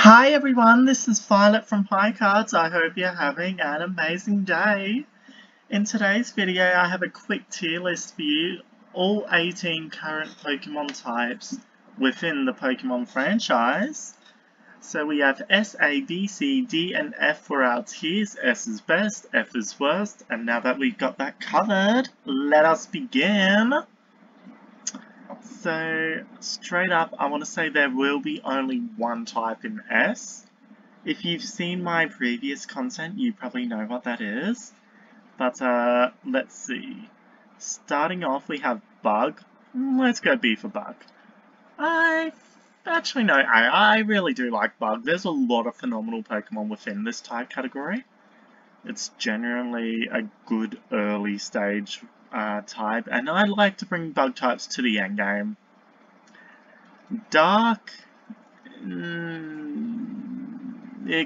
Hi everyone, this is Violet from High Cards. I hope you're having an amazing day. In today's video, I have a quick tier list for you, all 18 current Pokemon types within the Pokemon franchise. So we have S, A, B, C, D, and F for our tiers. S is best, F is worst, and now that we've got that covered, let us begin. So, straight up, I want to say there will be only one type in S. If you've seen my previous content, you probably know what that is. But, let's see. Starting off, we have Bug. Let's go B for Bug. I really do like Bug. There's a lot of phenomenal Pokemon within this type category. It's genuinely a good early stage type, and I like to bring bug types to the end game. Dark, it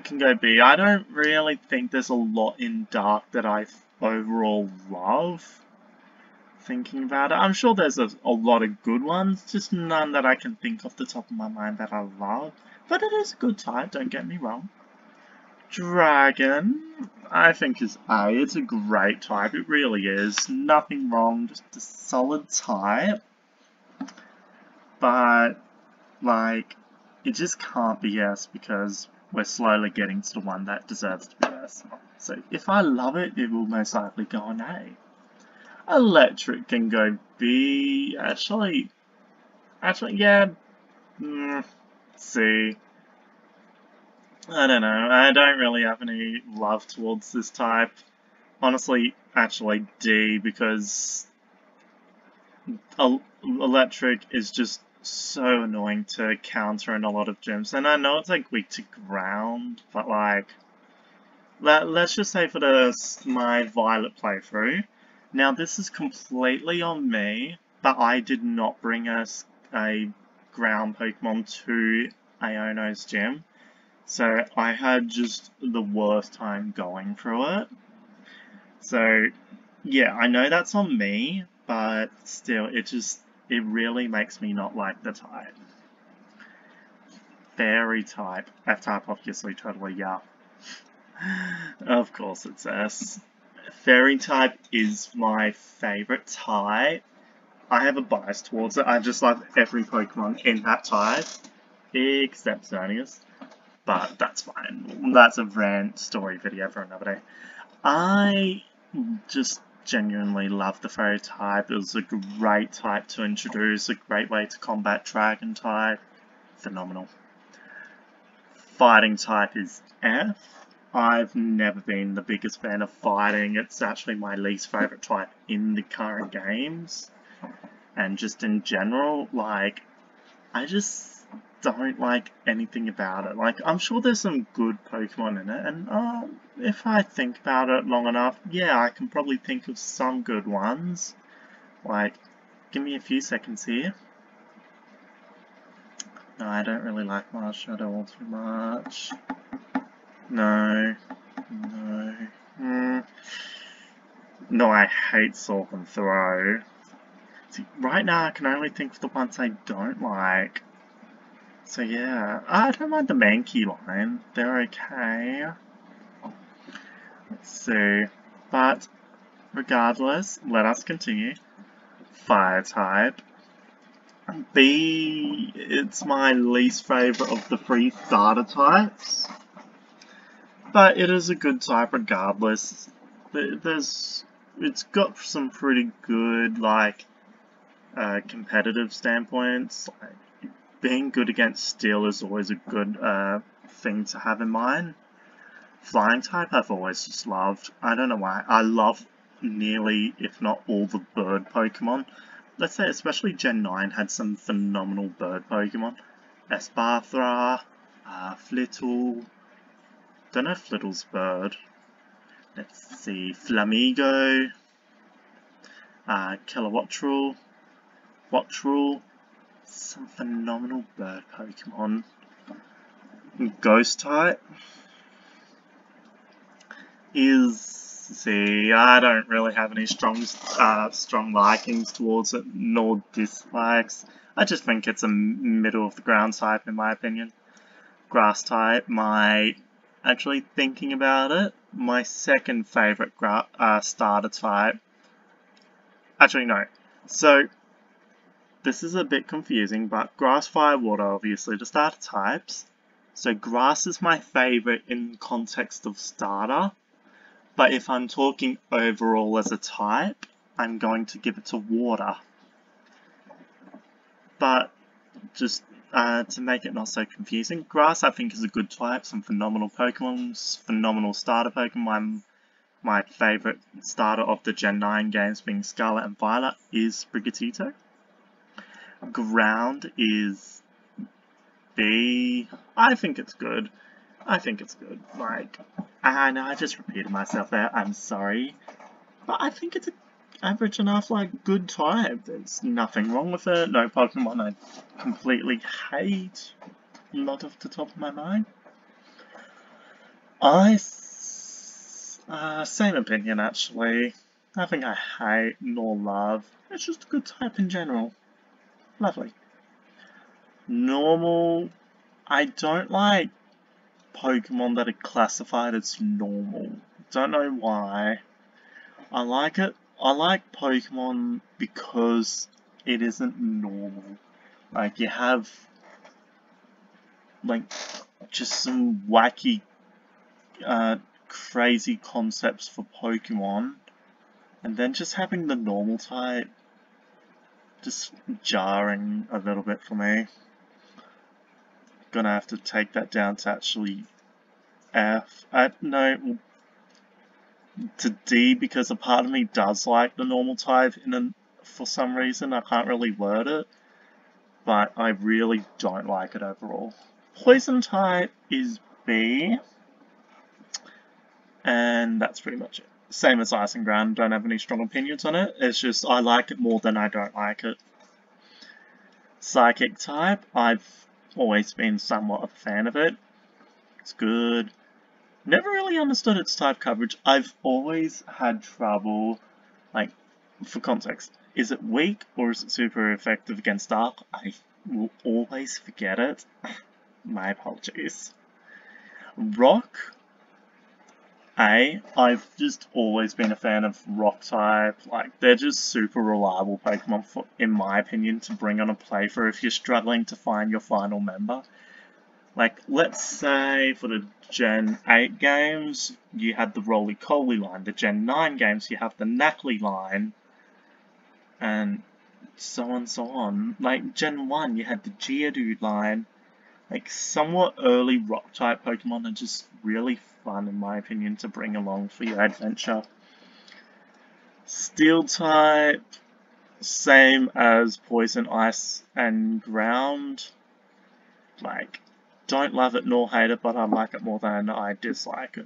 can go B. I don't really think there's a lot in Dark that I overall love. Thinking about it, I'm sure there's a lot of good ones, just none that I can think off the top of my mind that I love. But it is a good type, don't get me wrong. Dragon, I think is A. It's a great type, it really is. Nothing wrong, just a solid type. But, like, it just can't be S because we're slowly getting to the one that deserves to be S. So if I love it, it will most likely go on A. Electric can go B. Actually, yeah. C. I don't know, I don't really have any love towards this type. Honestly, actually D, because Electric is just so annoying to counter in a lot of gyms. And I know it's like weak to ground, but like, let's just say for my Violet playthrough. Now this is completely on me, but I did not bring a ground Pokemon to Iono's gym. So I had just the worst time going through it. So yeah, I know that's on me, but still, it really makes me not like the type. Fairy type. F-type obviously totally, yeah. Of course it's S. Fairy type is my favourite type. I have a bias towards it. I just love every Pokemon in that type, except Xerneas. But that's fine. That's a rant story video for another day. I just genuinely love the fairy type. It was a great type to introduce, a great way to combat dragon type. Phenomenal. Fighting type is F. I've never been the biggest fan of fighting. It's actually my least favourite type in the current games. And just in general, like, I just don't like anything about it. Like, I'm sure there's some good Pokemon in it, and if I think about it long enough, yeah, I can probably think of some good ones. Like, give me a few seconds here. No, I don't really like Marshadow too much. No. No, I hate Sork and Throw. See, right now I can only think of the ones I don't like. So yeah, I don't mind the Mankey line, they're okay. Let's see, but regardless, let us continue. Fire type. B, it's my least favourite of the three starter types. But it is a good type regardless. It's got some pretty good, like, competitive standpoints. Like, being good against Steel is always a good thing to have in mind. Flying type I've always just loved. I don't know why. I love nearly, if not all, the bird Pokemon. Let's say especially Gen 9 had some phenomenal bird Pokemon. Esparthra, Flittle. Don't know if Flittle's bird. Let's see. Flamigo. Kilowattrel. Wattrel. Some phenomenal bird Pokemon. Ghost type is, see, I don't really have any strong likings towards it, nor dislikes. I just think it's a middle of the ground type in my opinion. grass type, actually thinking about it, my second favourite starter type. Actually, no. So, this is a bit confusing, but grass, fire, water, obviously, the starter types. So, grass is my favourite in context of starter. But if I'm talking overall as a type, I'm going to give it to water. But just to make it not so confusing, grass I think is a good type, some phenomenal Pokemon, phenomenal starter Pokemon. My favourite starter of the Gen 9 games being Scarlet and Violet is Sprigatito. Ground is B. I think it's good. Like, I know I just repeated myself there, I'm sorry. But I think it's an average enough, like, good type. There's nothing wrong with it. No Pokemon I completely hate. Not off the top of my mind. Same opinion actually. Nothing I hate nor love. It's just a good type in general. Lovely. Normal. I don't like Pokemon that are classified as normal. Don't know why. I like it. I like Pokemon because it isn't normal. Like, you have, like, just some wacky, crazy concepts for Pokemon, and then just having the normal type, just jarring a little bit for me. Gonna have to take that down to actually F. No, to D, because a part of me does like the normal type for some reason. I can't really word it, but I really don't like it overall. Poison type is B, and that's pretty much it. Same as Ice and Ground, don't have any strong opinions on it. It's just I like it more than I don't like it. Psychic type, I've always been somewhat a fan of it. It's good. Never really understood its type coverage. I've always had trouble, like, for context, is it weak or is it super effective against Dark? I will always forget it. My apologies. Rock, I've just always been a fan of Rock type. Like, they're just super reliable Pokemon, in my opinion, to bring on a playthrough if you're struggling to find your final member. Like, let's say for the Gen 8 games, you had the Roly-Coly line. The Gen 9 games, you have the Knackley line. And so on, so on. Like, Gen 1, you had the Geodude line. Like, somewhat early Rock-type Pokemon are just really fun, in my opinion, to bring along for your adventure. Steel-type, same as Poison, Ice, and Ground. Like, don't love it nor hate it, but I like it more than I dislike it.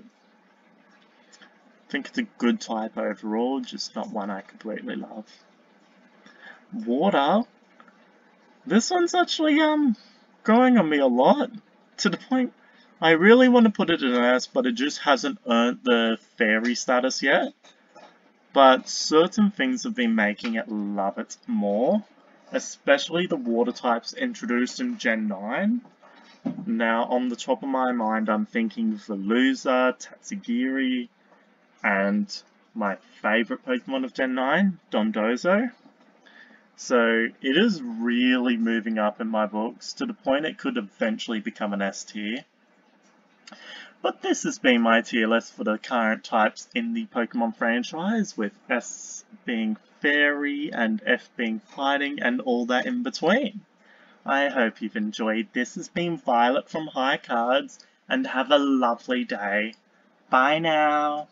I think it's a good type overall, just not one I completely love. Water. This one's actually growing on me a lot, to the point I really want to put it in an S, but it just hasn't earned the fairy status yet. But certain things have been making it love it more, especially the water types introduced in Gen 9. Now, on the top of my mind, I'm thinking Veluza, Tatsugiri, and my favourite Pokemon of Gen 9, Dondozo. So, it is really moving up in my books, to the point it could eventually become an S tier. But this has been my tier list for the current types in the Pokemon franchise, with S being Fairy and F being Fighting and all that in between. I hope you've enjoyed. This has been Violet from High Cards, and have a lovely day. Bye now.